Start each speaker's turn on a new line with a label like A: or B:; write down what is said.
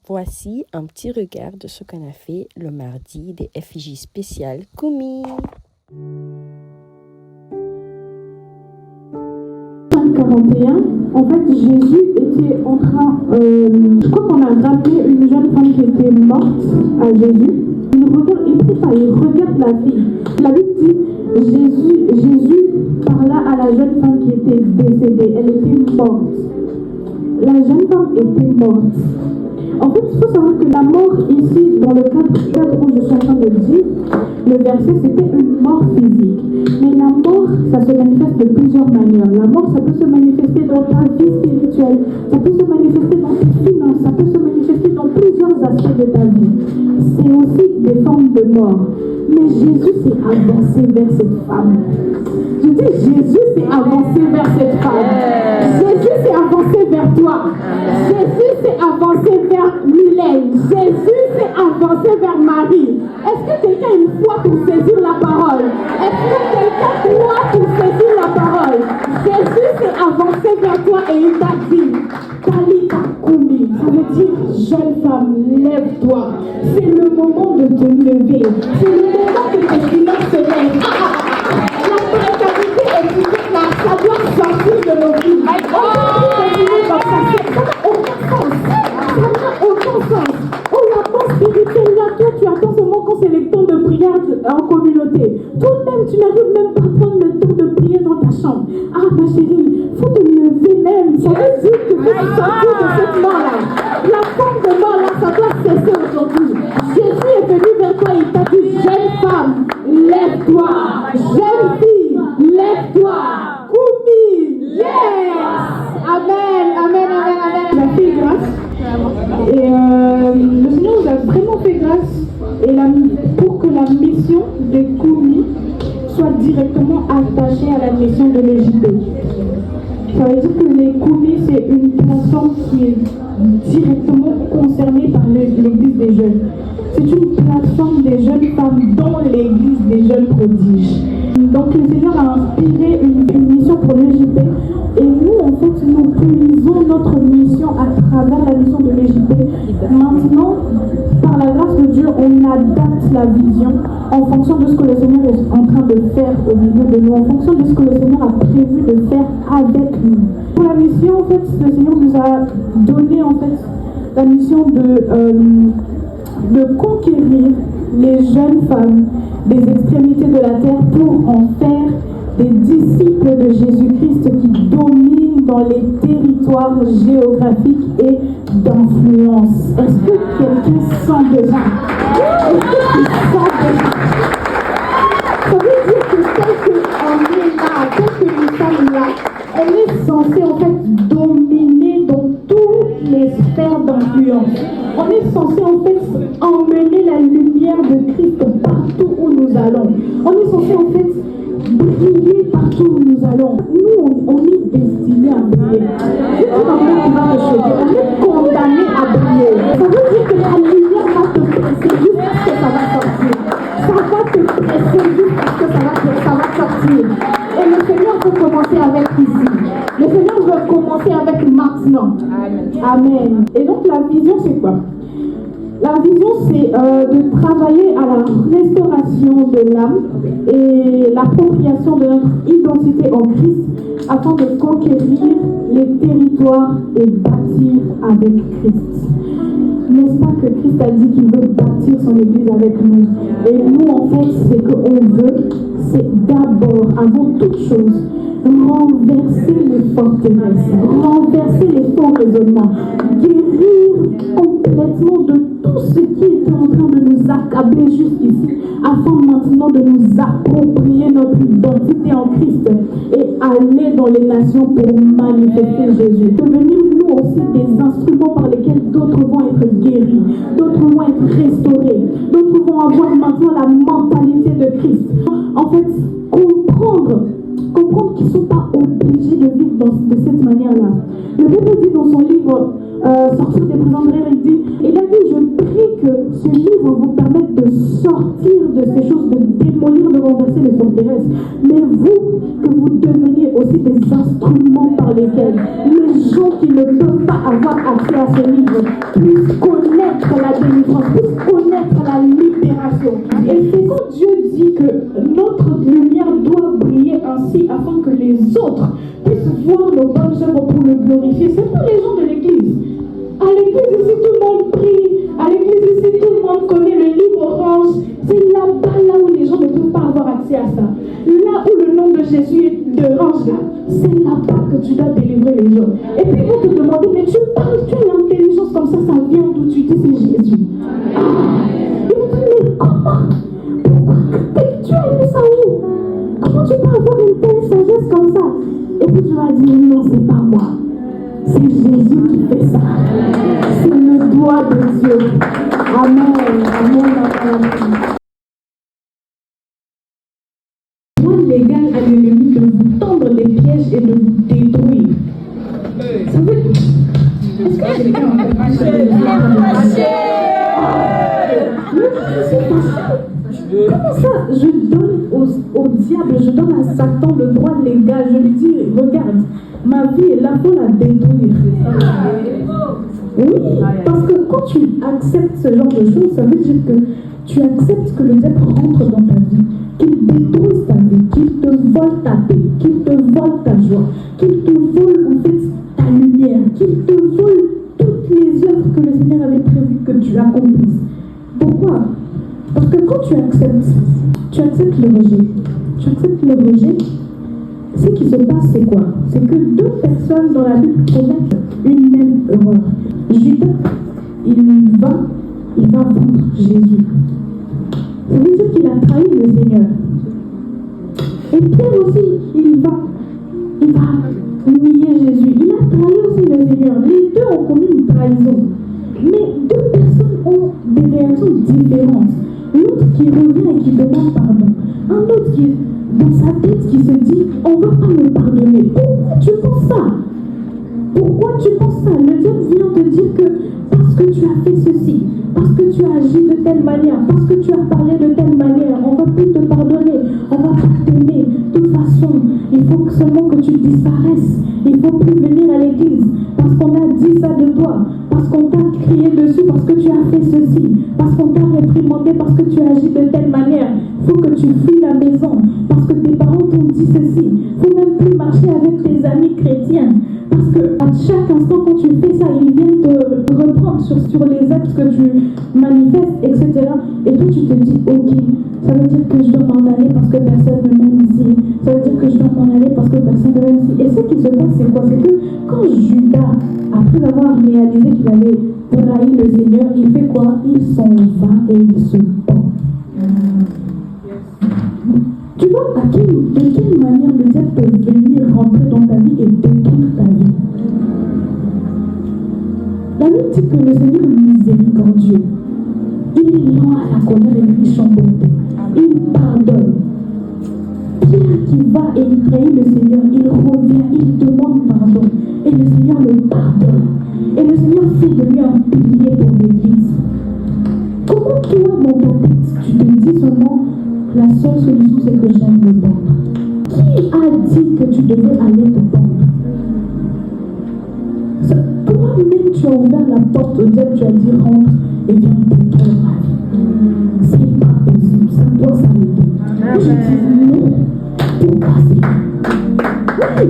A: Voici un petit regard de ce qu'on a fait le mardi des FJ spéciales Kumi.
B: 41, en fait, Jésus était en train, je crois qu'on a ramené une jeune femme qui était morte à Jésus. Il regarde la fille. La Bible dit, Jésus parla à la jeune femme qui était décédée. Elle était morte. La jeune femme était morte. En fait, il faut savoir que la mort ici, dans le cadre où je suis en train de le dire, le verset, c'était une mort physique. Mais la mort, ça se manifeste de plusieurs manières. La mort, ça peut se manifester dans ta vie spirituelle, ça peut se manifester dans tes finances, ça peut se manifester dans plusieurs aspects de ta vie. C'est aussi des formes de mort. Mais Jésus s'est avancé vers cette femme. Je dis, Jésus s'est avancé vers cette femme. Jésus s'est avancé vers toi. Jésus s'est avancé vers Mylène. Jésus s'est avancé vers Marie. Est-ce que quelqu'un a une foi pour saisir la parole? Est-ce que quelqu'un croit pour saisir la parole? Jésus s'est avancé vers toi et il t'a dit, Talita Kumi, ça veut dire, jeune femme, lève-toi. C'est le moment de te lever. C'est le moment que tes finances se lèvent. La précarité est là, ça doit sortir de nos vies. On peut continuer comme ça n'a aucun sens. Ça n'a aucun sens. Oh, la mort spirituelle, là, toi, tu attends seulement quand c'est le temps de prière en communauté. Toi-même, tu n'arrives même pas à prendre le temps de prier dans ta chambre. Ah, ma chérie, il faut te lever même. Ça veut dire que tu faut sortir de cette mort-là. La forme de mort-là, ça doit cesser aujourd'hui. Jésus est venu vers toi et il t'a dit, jeune femme, lève-toi. Jeune fille, lève-toi. Kumi, yes. Amen, amen, amen, amen. Il a fait grâce. Et le Seigneur nous a vraiment fait grâce pour que la mission de Kumi soit directement attachée à la mission de l'EJP. Ça veut dire que les Kumi, c'est une plateforme qui est directement concernée par l'église des jeunes. C'est une plateforme des jeunes femmes dans l'église des jeunes prodiges. Donc le Seigneur a inspiré une mission pour l'EJP et nous, en fait, nous puisons notre mission à travers la mission de l'EJP. Maintenant, par la grâce de Dieu, on adapte la vision en fonction de ce que le Seigneur est en train de faire au milieu de nous, en fonction de ce que le Seigneur a prévu de faire avec nous. Pour la mission, en fait, le Seigneur nous a donné, en fait, la mission de conquérir les jeunes femmes des extrémités de la terre pour en faire des disciples de Jésus-Christ qui dominent dans les territoires géographiques et d'influence. Est-ce que quelqu'un sent déjà? Est-ce que tu sens déjà? Ça veut dire que tel qu'on est là, tel que nous sommes là, elle est censée en fait dominer dans toutes les sphères d'influence. On est censé en fait emmener la lumière de Christ partout où nous allons. On est censé en fait briller partout où nous allons. Nous, on est destinés à briller. C'est pas vraiment qui va te choquer. On est condamné à briller. Ça veut dire que la lumière va te presser juste parce que ça va sortir. Ça va te presser juste parce que ça va sortir. Et le Seigneur veut commencer avec ici. Le Seigneur veut commencer avec maintenant. Amen. Et donc la vision, c'est quoi? La vision, c'est de travailler à la restauration de l'âme et l'appropriation de notre identité en Christ afin de conquérir les territoires et bâtir avec Christ. N'est-ce pas que Christ a dit qu'il veut bâtir son église avec nous? Et nous, en fait, c'est qu'on veut, c'est d'abord, avant toute chose, renverser les forteresses, renverser les faux raisonnements, guérir complètement de tout ce qui était en train de nous accabler jusqu'ici, afin maintenant de nous approprier notre identité en Christ et aller dans les nations pour manifester Jésus. Devenir nous aussi des instruments par lesquels d'autres vont être guéris, d'autres vont être restaurés, d'autres vont avoir maintenant la mentalité de Christ. En fait, comprendre qu'ils ne sont pas obligés de vivre de cette manière-là. Le Bible dit dans son livre Sortir des prisons de rêve, il a dit, je prie que ce livre vous permette de sortir de ces choses, de démolir, de renverser les forteresses. Mais vous, que vous deveniez aussi des instruments par lesquels les gens qui ne peuvent pas avoir accès à ce livre puissent connaître Et c'est quand Dieu dit que notre lumière doit briller ainsi afin que les autres puissent voir nos bonnes œuvres pour le glorifier. C'est pas les gens de l'église. À l'église ici, tout le monde prie. À l'église ici, tout le monde connaît le livre orange. C'est là-bas, là où les gens ne peuvent pas avoir accès à ça. Là où le nom de Jésus est orange, là, c'est là-bas que tu dois délivrer les gens. Et puis ils vont te demander, mais tu parles, tu as l'intelligence comme ça vient d'où? Tu dis c'est Jésus. Ils vont te dire, mais comment? Pourquoi? Tu as vu ça où? Comment tu peux avoir une telle sagesse comme ça? Et puis tu vas dire, non, c'est pas moi. C'est Jésus qui fait ça. C'est le doigt de Dieu. Amen. Amen. Amen. Droit légal à l'ennemi de vous tendre les pièges et de vous détruire. Ça veut dire. Est-ce que quelqu'un a entendu? Comment ça, je donne au diable, je donne à Satan le droit légal, je lui dis, regarde, ma vie est là pour la détruire. Oui, parce que quand tu acceptes ce genre de choses, ça veut dire que tu acceptes que le diable rentre dans ta vie, qu'il détruise ta vie, qu'il te vole ta paix, qu'il te vole ta joie, qu'il te vole en fait ta lumière, qu'il te vole toutes les œuvres que le Seigneur avait prévu que tu accomplisses. Pourquoi? Parce que quand tu acceptes le rejet. Tu acceptes le rejet. Ce qui se passe, c'est quoi? C'est que deux personnes dans la Bible commettent une même erreur. Judas, il va vendre Jésus. Ça veut dire qu'il a trahi le Seigneur. Et Pierre aussi, il va nier Jésus. Il a trahi aussi le Seigneur. Les deux ont commis une trahison. Mais deux personnes ont des réactions différentes. L'autre qui revient et qui demande pardon. Un autre qui est dans sa tête qui se dit, on ne va pas me pardonner. Pourquoi tu penses ça? Pourquoi tu penses ça? Le diable vient te dire que parce que tu as fait ceci, parce que tu as agi de telle manière, parce que tu as parlé de telle manière, on ne va plus te pardonner, on ne va pas t'aimer. De toute façon, il faut seulement que tu disparaisses. Il ne faut plus venir à l'église parce qu'on a dit ça de toi, parce qu'on t'a crié dessus, parce que tu as fait ceci, parce qu'on t'a réprimandé, parce que tu as agi de telle manière. Il faut que tu fuis la maison parce que tes parents t'ont dit ceci. Il ne faut même plus marcher avec tes amis chrétiens parce qu'à chaque instant quand tu fais ça, ils viennent te reprendre sur les actes que tu manifestes, etc. Et toi tu te dis, ok, ça veut dire que je dois m'en aller parce que personne ne m'aime ici. Ça veut dire que je dois m'en aller parce que personne ne m'aime ici. Et ce qui se passe, c'est quoi? C'est que quand Judas, après avoir réalisé qu'il avait trahi le Seigneur, il fait quoi? Il s'en va et il se pend. Tu vois de quelle manière le diable peut venir rentrer dans ta vie et détruire ta vie? La Bible dit que le Seigneur est miséricordieux. Il est lent à la colère et riche en bonté. Il pardonne. Pierre qui va et il trahit le Seigneur, il revient, il demande pardon. Et le Seigneur le pardonne. Et le Seigneur fait de lui un pilier pour l'Église. Comment toi, dans ta tête, tu te dis seulement la seule solution, c'est que j'aime me pendre? Qui a dit que tu devais aller te pendre? Toi-même, tu as ouvert la porte au diable, tu as dit rentre et viens détruire ma vie. C'est pas possible, ça doit s'arrêter. Je dis non pour casser. Oui.